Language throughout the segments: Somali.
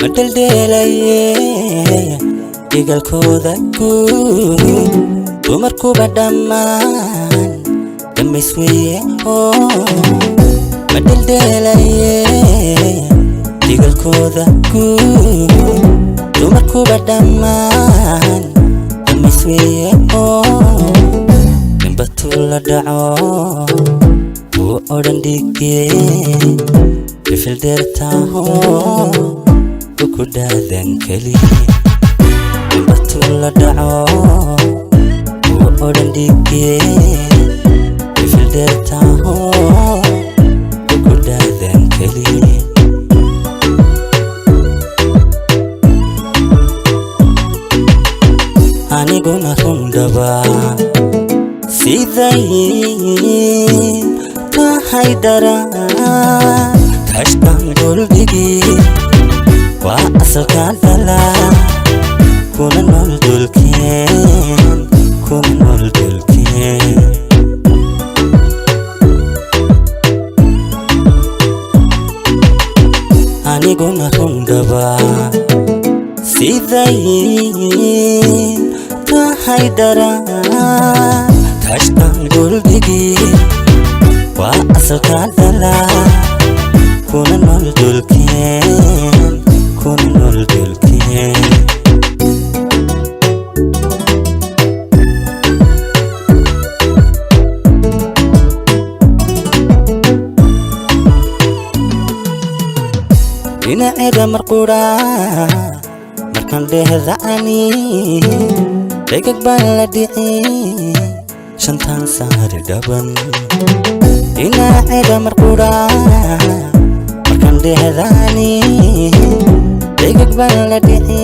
madaldelaye igalkooda guuri dumarkuba dhammaan dhammaysweeye madaldelaye igalkooda guuri dumarkuba dhammaan dhammaysweeye ninbatula dhaco wuu odhan dhigee ifil dheertaaho ku dhaadan keliya ninbatula dhaco wuu odhan dhigee ifil dheertaaho ku dhaadan keliya aniguna rundaba siday tahay daraan kashtan dulbigi waa asalka dhala kuna nool dulkeen kuna nool dulkeen aniguna rundaba siday tahay daraan kashtan dulbigi waa asalka dhala kuna nool dulkeen kuna nool dulkeen dhinaceeda marqura markan dhehdacani dhegag baan la dhici shantaan saari dhaban dhinaceeda marqura markan dhehdacani dhegag baan la dhici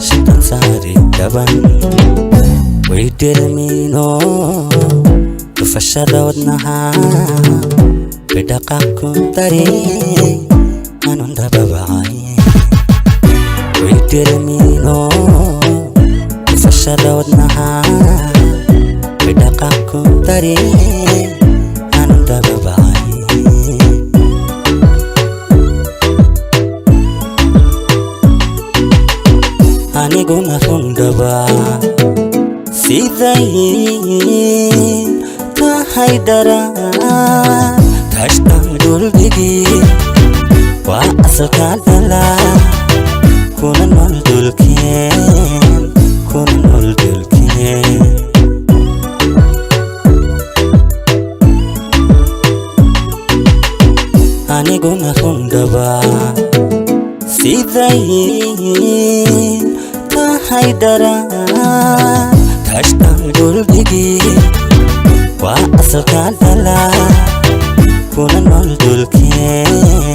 shantaan saari dhaban way dhelmiino dhufashada wadnaha bidhaqaq ku dari anun dababacay way dhelmiino dhufashada wadnaha bidhaqaq ku dari anun dababacay aniguna rundaba siday tahay daraan kashtan dulbigi waa asalka dhala kuna nool dulkeen kuna nool dulkeen aniguna rundaba siday tahay daraan kashtan dulbigi waa asalka dhala kuna nool dulkeen